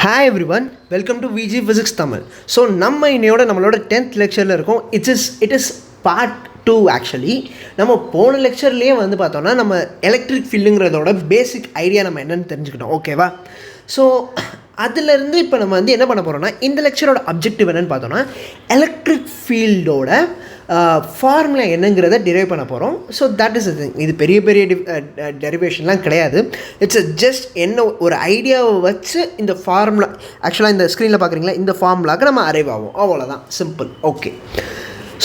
Hi every one, welcome to Viji physics Tamil. So நம்ம இன்னையோட நம்மளோட 10th லெக்சரில் இருக்கோம். It is part 2. ஆக்சுவலி நம்ம போன லெக்சர்லேயே வந்து பார்த்தோன்னா நம்ம எலக்ட்ரிக் ஃபீல்டுங்கிறதோட பேசிக் ஐடியா நம்ம என்னென்னு தெரிஞ்சுக்கிட்டோம். ஓகேவா? ஸோ அதுலேருந்து இப்போ நம்ம வந்து என்ன பண்ண போகிறோம்னா, இந்த லெக்சரோட அப்ஜெக்டிவ் என்னென்னு பார்த்தோன்னா எலக்ட்ரிக் ஃபீல்டோட ஃபார்முலா என்னங்கிறத டிரைவ் பண்ண போகிறோம். So that is thing. இது பெரிய பெரிய டெரிவேஷன்லாம் கிடையாது. இட்ஸ் ஜஸ்ட் என்ன ஒரு ஐடியாவை வச்சு இந்த ஃபார்முலா ஆக்சுவலாக இந்த ஸ்க்ரீனில் பார்க்குறீங்களா, இந்த ஃபார்முலாவுக்கு நம்ம அரைவ் ஆகும். அவ்வளோதான், சிம்பிள். ஓகே.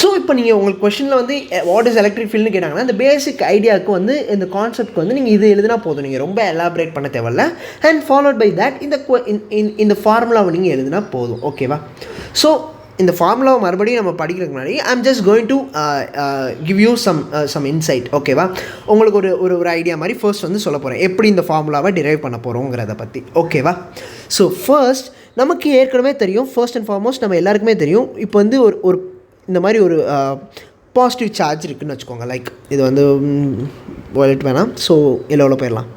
ஸோ இப்போ நீங்கள் உங்களுக்கு கொஷனில் வந்து வாட் இஸ் எலக்ட்ரிக் ஃபீல்டுன்னு கேட்டாங்கன்னா, இந்த பேசிக் ஐடியாவுக்கு வந்து இந்த கான்செப்ட்க்கு வந்து நீங்கள் இது எழுதினா போதும். நீங்கள் ரொம்ப எலாபரேட் பண்ண தேவையில்ல. அண்ட் ஃபாலோட் பை தேட் இந்த ஃபார்முலாவை நீங்கள் எழுதினா போதும். ஓகேவா? ஸோ இந்த ஃபார்முலாவை மறுபடியும் நம்ம படிக்கிறதுக்கு முன்னாடி I'm just going to give you some insight. ஓகேவா? உங்களுக்கு ஒரு ஐடியா மாதிரி ஃபர்ஸ்ட் வந்து சொல்ல போகிறேன், எப்படி இந்த ஃபார்முலாவை டிரைவ் பண்ண போகிறோங்கிறத பற்றி. ஓகேவா? ஸோ ஃபர்ஸ்ட் நமக்கு ஏற்கனவே தெரியும், ஃபர்ஸ்ட் அண்ட் ஃபார்மோஸ்ட் நம்ம எல்லாருக்குமே தெரியும், இப்போ வந்து ஒரு இந்த மாதிரி ஒரு பாசிட்டிவ் சார்ஜ் இருக்குதுன்னு வச்சுக்கோங்க. லைக் இது வந்து வாலெட் வேணாம், ஸோ எல்லோவில் போயிடலாம்.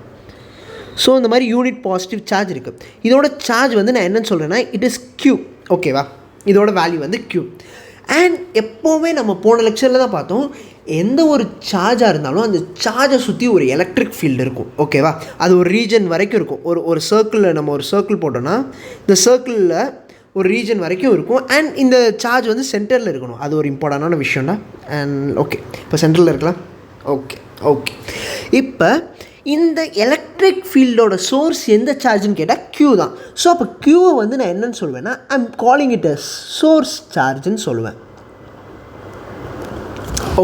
ஸோ இந்த மாதிரி யூனிட் பாசிட்டிவ் சார்ஜ் இருக்குது. இதோட சார்ஜ் வந்து நான் என்னென்னு சொல்கிறேன்னா, இட் இஸ் Q. ஓகேவா? இதோட வேல்யூ வந்து Q. அண்ட் எப்போவுமே நம்ம போன லெக்சரில் தான் பார்த்தோம், எந்த ஒரு சார்ஜாக இருந்தாலும் அந்த சார்ஜை சுற்றி ஒரு எலக்ட்ரிக் ஃபீல்டு இருக்கும். ஓகேவா? அது ஒரு ரீஜன் வரைக்கும் இருக்கும். ஒரு சர்க்கிளில் நம்ம ஒரு சர்க்கிள் போட்டோன்னா இந்த சர்க்கிளில் ஒரு ரீஜன் வரைக்கும் இருக்கும். அண்ட் இந்த சார்ஜ் வந்து சென்டரில் இருக்கணும். அது ஒரு இம்பார்ட்டண்டான விஷயம்னா. அண்ட் ஓகே, இப்போ சென்டரில் இருக்கலாம். ஓகே. இப்போ இந்த எலக்ட்ரிக் ஃபீல்டோட சோர்ஸ் எந்த சார்ஜுன்னு கேட்டால் Q தான். ஸோ அப்போ Qவை வந்து நான் என்னென்னு சொல்வேன்னா, I'm calling it a source சார்ஜுன்னு சொல்லுவேன்.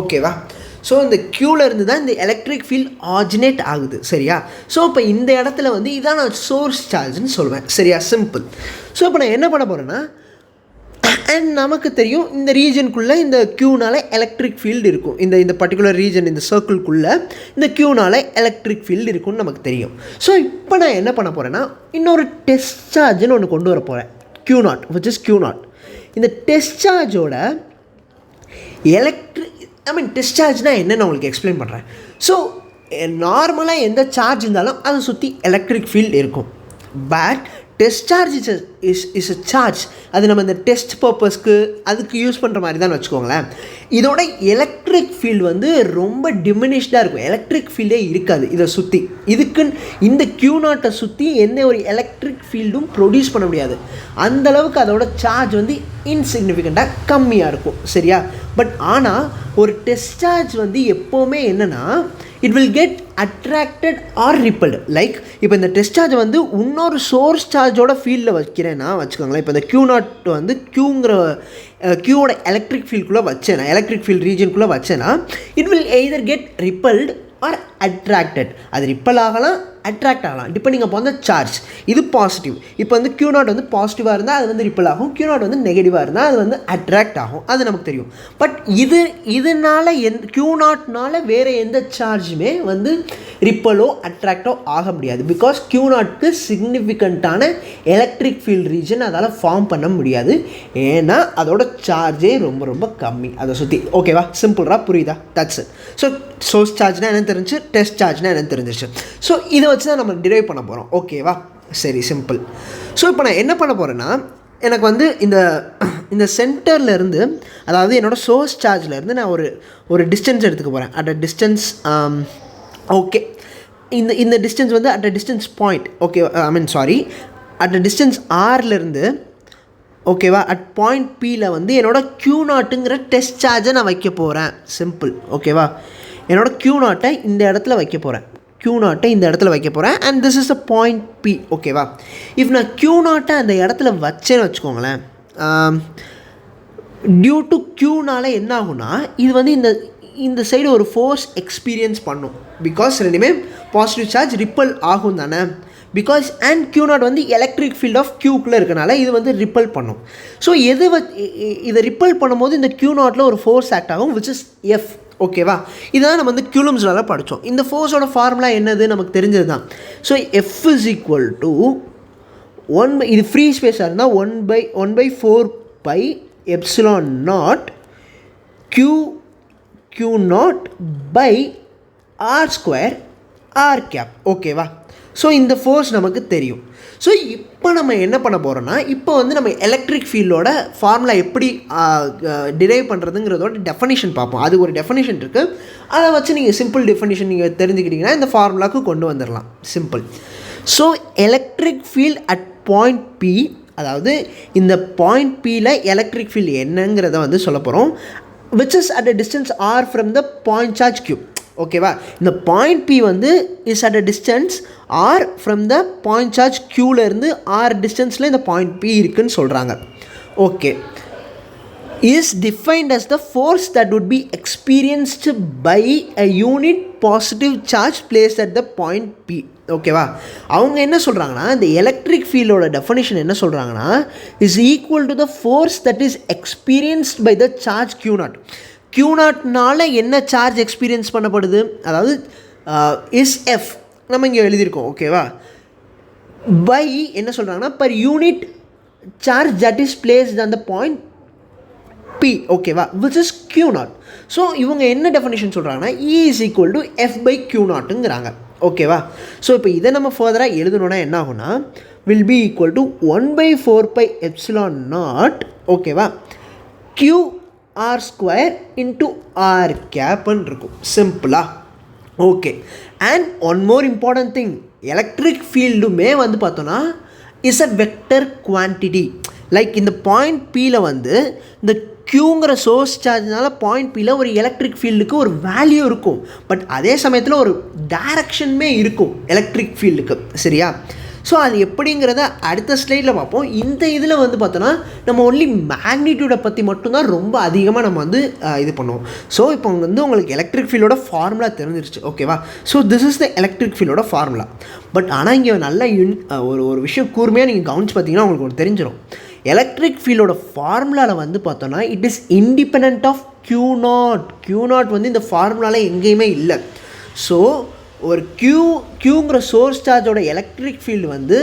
ஓகேவா? ஸோ இந்த Qவில் இருந்து தான் இந்த எலக்ட்ரிக் ஃபீல்ட் ஆரிஜினேட் ஆகுது. சரியா? ஸோ இப்போ இந்த இடத்துல வந்து இதான் நான் சோர்ஸ் சார்ஜ்னு சொல்லுவேன். சரியா? சிம்பிள். ஸோ இப்போ நான் என்ன பண்ண போகிறேன்னா, அண்ட் நமக்கு தெரியும் இந்த ரீஜனுக்குள்ளே இந்த Qனால் எலக்ட்ரிக் ஃபீல்டு இருக்கும். இந்த பர்டிகுலர் ரீஜன், இந்த சர்க்கிள்குள்ளே இந்த Qனால் எலக்ட்ரிக் ஃபீல்டு இருக்குன்னு நமக்கு தெரியும். ஸோ இப்போ நான் என்ன பண்ண போகிறேன்னா, இன்னொரு டெஸ்ட் சார்ஜுன்னு ஒன்று கொண்டு வர போகிறேன், Q0, which is Q0. இந்த டெஸ்ட் சார்ஜோட டெஸ்ட் சார்ஜ்னால் என்னென்னு உங்களுக்கு எக்ஸ்பிளைன் பண்ணுறேன். ஸோ நார்மலாக எந்த சார்ஜ் இருந்தாலும் அதை சுற்றி எலக்ட்ரிக் ஃபீல்டு இருக்கும். But test charge is a charge. அது நம்ம இந்த டெஸ்ட் பர்பஸ்க்கு அதுக்கு யூஸ் பண்ணுற மாதிரி தான் வச்சுக்கோங்களேன். இதோட எலக்ட்ரிக் ஃபீல்டு வந்து ரொம்ப டிமினிஷ்டாக இருக்கும். எலக்ட்ரிக் ஃபீல்டே இருக்காது இதை சுற்றி. இதுக்குன்னு இந்த Q0 சுற்றி எந்த ஒரு எலக்ட்ரிக் ஃபீல்டும் ப்ரொடியூஸ் பண்ண முடியாது. அந்தளவுக்கு அதோட சார்ஜ் வந்து இன்சிக்னிஃபிகண்ட்டாக கம்மியாக இருக்கும். சரியா? பட் ஆனால் ஒரு டெஸ்ட் சார்ஜ் வந்து எப்போவுமே என்னென்னா, it will get attracted or repelled. Like இப்போ இந்த டெஸ்ட் சார்ஜ் வந்து இன்னொரு சோர்ஸ் சார்ஜோட ஃபீல்டில் வைக்கிறேன்னா வச்சுக்கோங்களேன். இப்போ இந்த Q0 வந்து Qவோட எலக்ட்ரிக் ஃபீல்டுக்குள்ளே வச்சேன்னா, எலக்ட்ரிக் ஃபீல்டு ரீஜனுக்குள்ளே வச்சேன்னா, it will either get repelled or attracted. அது ரிப்பல் ஆகலாம், அட்ராக்ட் ஆகலாம், டிபெண்டிங் அப்போ அந்த சார்ஜ். இது பாசிட்டிவ். இப்போ வந்து Q0 வந்து பாசிட்டிவாக இருந்தால் அது வந்து ரிப்பல் ஆகும், Q0 வந்து நெகட்டிவாக இருந்தால் அது வந்து அட்ராக்ட் ஆகும். அது நமக்கு தெரியும். பட் இதனால் Q0னால வேறு எந்த சார்ஜுமே வந்து ரிப்பலோ அட்ராக்டோ ஆக முடியாது. பிகாஸ் Q0க்கு சிக்னிஃபிகண்ட்டான எலக்ட்ரிக் ஃபீல்டு ரீஜன் அதால் ஃபார்ம் பண்ண முடியாது. ஏன்னா அதோட சார்ஜே ரொம்ப ரொம்ப கம்மி அதை சுற்றி. ஓகேவா? சிம்பிளாக புரியுதா? That's it. ஸோ சோர்ஸ் சார்ஜ்னால் என்னென்னு தெரிஞ்சு, டெஸ்ட் சார்ஜ்னால் என்னென்னு தெரிஞ்சிருச்சு. ஸோ இதை வச்சு தான் நம்ம டிரைவ் பண்ண போகிறோம். ஓகேவா? சரி, சிம்பிள். ஸோ இப்போ நான் என்ன பண்ண போகிறேன்னா, எனக்கு வந்து இந்த சென்டர்லேருந்து, அதாவது என்னோடய சோர்ஸ் சார்ஜ்லேருந்து நான் ஒரு டிஸ்டன்ஸ் எடுத்துக்க போகிறேன். அட் அ டிஸ்டன்ஸ் ஓகே, இந்த டிஸ்டன்ஸ் வந்து at a distance point. Okay, at a distance ஆர்லேருந்து, ஓகேவா, அட் பாயிண்ட் Pயில் வந்து என்னோடய Q0ங்கிற டெஸ்ட் சார்ஜை நான் வைக்க போகிறேன். சிம்பிள். ஓகேவா? என்னோடய Q0 இந்த இடத்துல வைக்க போகிறேன். Q0 இந்த இடத்துல வைக்க போகிறேன். And this is a point P. ஓகேவா? இஃப் நான் Q0 அந்த இடத்துல வச்சேன்னு வச்சுக்கோங்களேன், டியூ டு Qனால் என்ன ஆகும்னா, இது வந்து இந்த சைடு ஒரு ஃபோர்ஸ் எக்ஸ்பீரியன்ஸ் பண்ணும். பிகாஸ் ரெண்டுமே பாசிட்டிவ் சார்ஜ் ரிப்பல் ஆகும் தானே. பிகாஸ் அண்ட் Q0 வந்து எலக்ட்ரிக் ஃபீல்ட் ஆஃப் Qக்குள்ளே இருக்கனால இது வந்து ரிப்பல் பண்ணும். ஸோ இதை ரிப்பல் பண்ணும்போது இந்த Q0ல ஒரு ஃபோர்ஸ் ஆக்ட் ஆகும், விச் இஸ் F. ஓகேவா? இதுதான் நம்ம வந்து கூலம்ஸ்னால படித்தோம். இந்த ஃபோர்ஸோட ஃபார்முலா என்னது நமக்கு தெரிஞ்சது தான். So F is equal to 1 இது ஃப்ரீ ஸ்பேஸாக இருந்தால் 1/4 by epsilon naught Q0 by R² R cap. ஓகேவா? ஸோ இந்த ஃபோர்ஸ் நமக்கு தெரியும். ஸோ இப்போ நம்ம என்ன பண்ண போகிறோன்னா, இப்போ வந்து நம்ம எலக்ட்ரிக் ஃபீல்டோட ஃபார்முலா எப்படி டிரைவ் பண்ணுறதுங்கிறதோட டெஃபனிஷன் பார்ப்போம். அது ஒரு டெஃபனிஷன் இருக்குது, அதை வச்சு நீங்கள் சிம்பிள் டெஃபனிஷன் நீங்கள் தெரிஞ்சுக்கிட்டிங்கன்னா இந்த ஃபார்முலாவுக்கு கொண்டு வந்துடலாம். Simple. So electric field at point P, அதாவது இந்த பாயிண்ட் பியில் எலக்ட்ரிக் ஃபீல்டு என்னங்கிறத வந்து சொல்ல போகிறோம். which is at a distance r from the point charge q. ஓகேவா, இந்த பாயிண்ட் பி வந்து is at a distance R from the point charge க்யூலேருந்து ஆர் டிஸ்டன்ஸில் இந்த பாயிண்ட் பி இருக்குதுன்னு சொல்கிறாங்க. Okay, is defined as the force that would be experienced by a unit positive charge placed at the point P. ஓகேவா, அவங்க என்ன சொல்கிறாங்கன்னா, இந்த எலக்ட்ரிக் ஃபீல்டோட டெஃபனிஷன் என்ன சொல்கிறாங்கன்னா, is equal to the force that is experienced by the charge Q naught. Q நாட்னால என்ன சார்ஜ் எக்ஸ்பீரியன்ஸ் பண்ணப்படுது, அதாவது இஸ் எஃப் நம்ம இங்கே எழுதியிருக்கோம். ஓகேவா, பை என்ன சொல்கிறாங்கன்னா, per unit charge that is placed on the point P. ஓகேவா, which is Q naught. So இவங்க என்ன டெஃபனிஷன் சொல்கிறாங்கன்னா, E is equal to F by Q நாட்டுங்கிறாங்க. ஓகேவா, ஸோ இப்போ இதை நம்ம ஃபர்தராக எழுதணுன்னா என்ன ஆகும்னா, வில் பி ஈக்குவல் டு 1/4πε0. ஓகேவா, Q R square into R கேப்னு இருக்கும். சிம்பிளா? Okay. And one more important thing, electric ஃபீல்டுமே வந்து பார்த்தோன்னா is a vector quantity. Like இந்த பாயிண்ட் பியில் வந்து இந்த க்யூங்கிற சோர்ஸ் சார்ஜ்னால பாயிண்ட் பியில் ஒரு எலக்ட்ரிக் ஃபீல்டுக்கு ஒரு வேல்யூ இருக்கும், பட் அதே சமயத்தில் ஒரு டைரக்ஷனுமே இருக்கும் எலக்ட்ரிக் ஃபீல்டுக்கு. சரியா? ஸோ அது எப்படிங்கிறத அடுத்த ஸ்லைடில் பார்ப்போம். இந்த இதில் வந்து பார்த்தோன்னா நம்ம ஒன்லி மேக்னிடியூடை பற்றி மட்டும்தான் ரொம்ப அதிகமாக நம்ம வந்து இது பண்ணுவோம். ஸோ இப்போ வந்து உங்களுக்கு எலக்ட்ரிக் ஃபீல்டோட ஃபார்முலா தெரிஞ்சிருச்சு. ஓகேவா, so this is the electric ஃபீல்டோட ஃபார்முலா. பட் ஆனால் இங்கே நல்ல ஒரு விஷயம் கூர்மையாக நீங்கள் கவனிச்சு பார்த்தீங்கன்னா உங்களுக்கு ஒன்று தெரிஞ்சிடும். எலக்ட்ரிக் ஃபீல்டோட ஃபார்முலாவில் வந்து பார்த்தோன்னா it is independent of Q naught. Q naught வந்து இந்த ஃபார்முலாவில் எங்கேயுமே இல்லை. ஸோ ஒரு க்யூங்கிற சோர்ஸ் சார்ஜோட எலக்ட்ரிக் ஃபீல்டு வந்து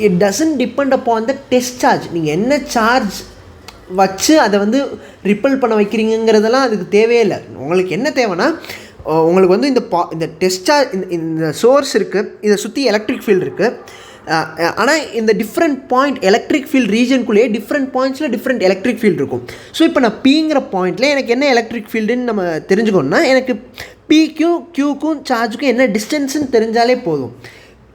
it doesn't depend upon the test charge. நீங்கள் என்ன சார்ஜ் வச்சு அதை வந்து ரிப்பல் பண்ண வைக்கிறீங்கிறதெல்லாம் அதுக்கு தேவையே இல்லை. உங்களுக்கு என்ன தேவைன்னா, உங்களுக்கு வந்து இந்த டெஸ்ட் சார்ஜ், இந்த சோர்ஸ் இருக்குது, இதை சுற்றி எலக்ட்ரிக் ஃபீல்டு இருக்குது. ஆனால் இந்த டிஃப்ரெண்ட் பாயிண்ட் எலக்ட்ரிக் ஃபீல்டு ரீஜனுக்குள்ளேயே டிஃப்ரெண்ட் பாயிண்ட்ஸில் டிஃப்ரெண்ட் எலக்ட்ரிக் ஃபீல்டு இருக்கும். ஸோ இப்போ நான் பிங்கிற பாயிண்டில் எனக்கு என்ன எலக்ட்ரிக் ஃபீல்டுன்னு நம்ம தெரிஞ்சுக்கணும்னா, எனக்கு பிக்கும் க்யூக்கும் சார்ஜுக்கும் என்ன டிஸ்டன்ஸுன்னு தெரிஞ்சாலே போதும்.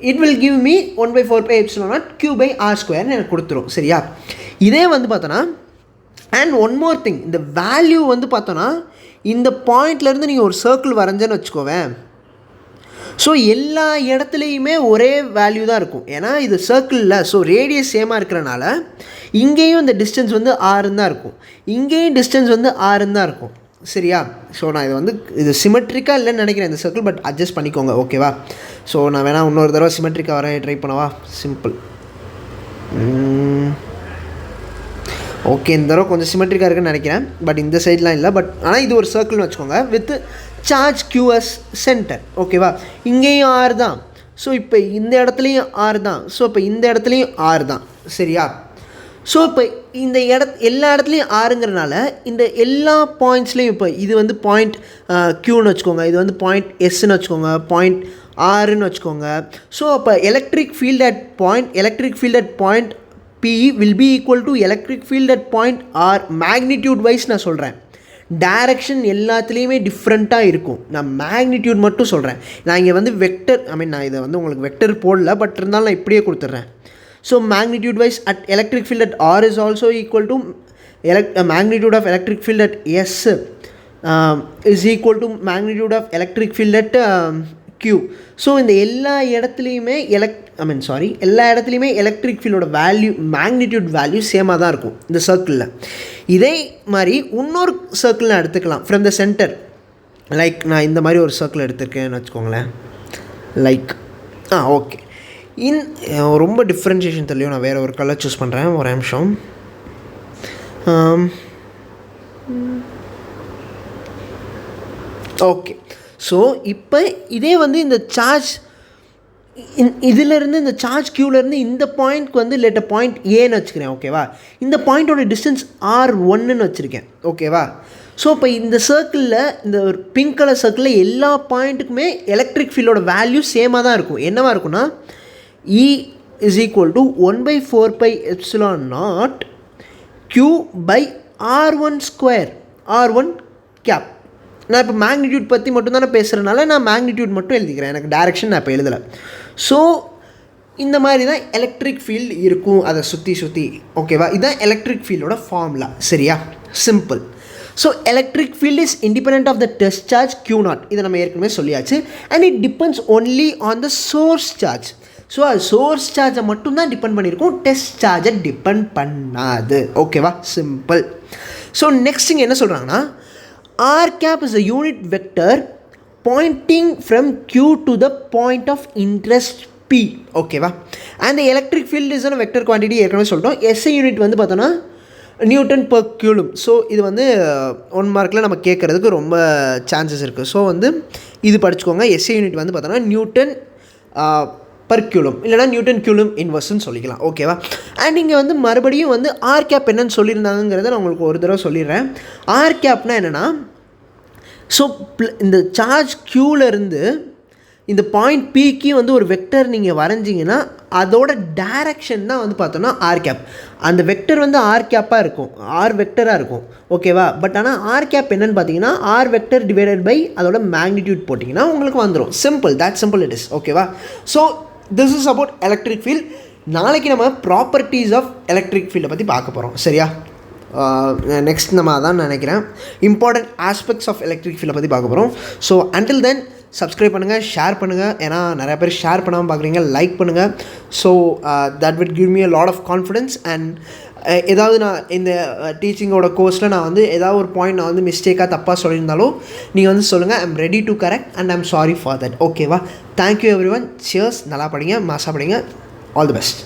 It will give me 1/4πε0 q/r² எனக்கு கொடுத்துரும். சரியா? இதே வந்து பார்த்தோன்னா, அண்ட் ஒன் மோர் திங், இந்த வேல்யூ வந்து பார்த்தோன்னா இந்த பாயிண்ட்லேருந்து நீங்கள் ஒரு சர்க்கிள் வரைஞ்சேன்னு வச்சுக்கோவேன். ஸோ எல்லா இடத்துலையுமே ஒரே வேல்யூ தான் இருக்கும், ஏன்னா இது சர்க்கிளில். ஸோ ரேடியஸ் சேமாக இருக்கிறனால இங்கேயும் இந்த டிஸ்டன்ஸ் வந்து ஆறுன்னு தான் இருக்கும், இங்கேயும் டிஸ்டன்ஸ் வந்து ஆறுன்னு தான் இருக்கும். சரியா? ஸோ நான் இது சிமெட்ரிக்காக இல்லைன்னு நினைக்கிறேன் இந்த சர்க்கிள், பட் அட்ஜஸ்ட் பண்ணிக்கோங்க. ஓகேவா? ஸோ நான் வேணால் இன்னொரு தடவை சிமெட்ரிக்காக வர ட்ரை பண்ணவா? சிம்பிள். ஓகே, இந்த தடவை கொஞ்சம் சிமெட்ரிக்காக இருக்குன்னு நினைக்கிறேன், பட் இந்த சைட்லாம் இல்லை. பட் ஆனால் இது ஒரு சர்க்கிள்னு வச்சுக்கோங்க, வித் சார்ஜ் QS சென்டர். ஓகேவா? இங்கேயும் ஆறு தான். ஸோ இப்போ இந்த இடத்துலையும் ஆறு தான். ஸோ இப்போ இந்த இடத்துலையும் ஆறு தான். சரியா? ஸோ இப்போ இந்த எல்லா இடத்துலையும் ஆறுங்கிறனால இந்த எல்லா பாயிண்ட்ஸ்லேயும், இப்போ இது வந்து பாயிண்ட் க்யூன்னு வச்சுக்கோங்க, இது வந்து பாயிண்ட் எஸ்ன்னு வச்சுக்கோங்க, பாயிண்ட் ஆறுன்னு வச்சுக்கோங்க. ஸோ அப்போ electric field at point P will be equal to electric field at point R. Magnitude wise நான் சொல்கிறேன், டைரக்ஷன் எல்லாத்துலேயுமே டிஃப்ரெண்ட்டாக இருக்கும். நான் மேக்னிடியூட் மட்டும் சொல்கிறேன். நான் இங்கே வந்து வெக்டர், நான் இதை வந்து உங்களுக்கு வெக்டர் போடல, பட் இருந்தாலும் நான் இப்படியே கொடுத்துட்றேன். So magnitude wise at electric field at R is also equal to magnitude of electric field at S is equal to magnitude of electric field at Q. So இந்த எல்லா இடத்துலையுமே எல்லா இடத்துலையுமே எலக்ட்ரிக் ஃபீல்டோட வேல்யூ, மேக்னிடியூட் வேல்யூ சேமாக தான் இருக்கும் இந்த சர்க்கிளில். இதே மாதிரி இன்னொரு சர்க்கிள் நான் எடுத்துக்கலாம் ஃப்ரம் த சென்டர். லைக் நான் இந்த மாதிரி ஒரு சர்க்கிள் எடுத்துருக்கேன்னு வச்சுக்கோங்களேன். லைக் ஓகே, ரொம்ப டிஃப்ரென்ஷியேஷன் தெரியலையும், நான் வேறு ஒரு கலர் சூஸ் பண்ணுறேன். ஒரு நிமிஷம். ஓகே, ஸோ இப்போ இதே வந்து இந்த சார்ஜ் இதிலேருந்து, இந்த சார்ஜ் க்யூலேருந்து இந்த பாயிண்ட்க்கு வந்து லேட்ட பாயிண்ட் ஏன்னு வச்சுக்கிறேன். ஓகேவா? இந்த பாயிண்ட்டோட டிஸ்டன்ஸ் R1ன்னு வச்சுருக்கேன். ஓகேவா? ஸோ இப்போ இந்த சர்க்கிளில் இந்த ஒரு பிங்க் கலர் சர்க்கிளில் எல்லா பாயிண்ட்டுக்குமே எலக்ட்ரிக் ஃபீல்டோட வேல்யூ சேமாக தான் இருக்கும். என்னவாக இருக்குன்னா E is equal to 1/4πε0 Q by R1 square R1 cap. நான் இப்போ மேக்னிடியூட் பற்றி மட்டும்தான் நான் பேசுகிறதுனால நான் மேக்னிடியூட் மட்டும் எழுதிக்கிறேன், எனக்கு டைரெக்ஷன் நான் இப்போ எழுதலை. ஸோ இந்த மாதிரி தான் எலக்ட்ரிக் ஃபீல்டு இருக்கும் அதை சுற்றி. ஓகேவா, இதுதான் எலக்ட்ரிக் ஃபீல்டோட ஃபார்முலா. சரியா, simple. So electric field is independent of the test charge Q0. இதை நம்ம ஏற்கனவே சொல்லியாச்சு. And it depends only on the source charge. So அது சோர்ஸ் சார்ஜை மட்டும்தான் டிபெண்ட் பண்ணியிருக்கோம், டெஸ்ட் சார்ஜை டிபெண்ட் பண்ணாது. ஓகேவா, சிம்பிள். ஸோ நெக்ஸ்ட் இங்கே என்ன சொல்கிறாங்கன்னா R cap is a unit vector pointing from Q to the point of interest P. ஓகேவா, and electric field is a vector quantity ஏற்கனவே சொல்லிட்டோம். SI யூனிட் வந்து பார்த்தோன்னா நியூட்டன் பர் கூலும். ஸோ இது வந்து 1 மார்க்கில் நம்ம கேட்குறதுக்கு ரொம்ப சான்சஸ் இருக்குது. ஸோ வந்து இது படிச்சுக்கோங்க. SI யூனிட் வந்து பார்த்தோன்னா நியூட்டன் பர் கூலும், இல்லைனா நியூட்டன் கூலும் இன்வர்ஸ்ன்னு சொல்லிக்கலாம். ஓகேவா, அண்ட் இங்கே வந்து மறுபடியும் வந்து ஆர் கேப் என்னன்னு சொல்லியிருந்தாங்கிறத நான் உங்களுக்கு ஒரு தடவை சொல்லிடுறேன். ஆர் கேப்னால் என்னென்னா, ஸோ இந்த சார்ஜ் க்யூலேருந்து இந்த பாயிண்ட் பிக்கு வந்து ஒரு வெக்டர் நீங்கள் வரைஞ்சிங்கன்னா அதோட டைரக்ஷன் தான் வந்து பார்த்தோன்னா ஆர் கேப். அந்த வெக்டர் வந்து ஆர் கேப்பாக இருக்கும், ஆர் வெக்டராக இருக்கும். ஓகேவா, பட் ஆனால் ஆர் கேப் என்னென்னு பார்த்தீங்கன்னா ஆர் வெக்டர் டிவைடட் பை அதோட மேக்னிடியூட் போட்டிங்கன்னா உங்களுக்கு வந்துடும். Simple, that simple it is. Okay, so this is about electric field. நாளைக்கு நம்ம ப்ராப்பர்ட்டிஸ் ஆஃப் எலக்ட்ரிக் ஃபீல்டை பற்றி பார்க்க போகிறோம். சரியா, நெக்ஸ்ட் நம்ம அதான் நினைக்கிறேன், இம்பார்ட்டன்ட் ஆஸ்பெக்ட்ஸ் ஆஃப் எலக்ட்ரிக் ஃபீல்டை பற்றி பார்க்க போகிறோம். ஸோ அண்டில் தென் சப்ஸ்கிரைப் பண்ணுங்கள், ஷேர் பண்ணுங்கள். ஏன்னா நிறையா பேர் ஷேர் பண்ணாமல் பார்க்குறீங்க, லைக் பண்ணுங்கள். So that will give me a lot of confidence. And ஏதாவது நான் இந்த டீச்சிங்கோட கோர்ஸில் நான் வந்து ஏதாவது ஒரு பாயிண்ட் நான் வந்து மிஸ்டேக்காக தப்பாக சொல்லியிருந்தாலும் நீங்கள் வந்து சொல்லுங்கள். I'm ready to correct and I'm sorry for that. ஓகேவா, தேங்க்யூ எவ்ரி ஒன். சியர்ஸ். நல்லா படிங்க, மாசாக படிங்க. All the best.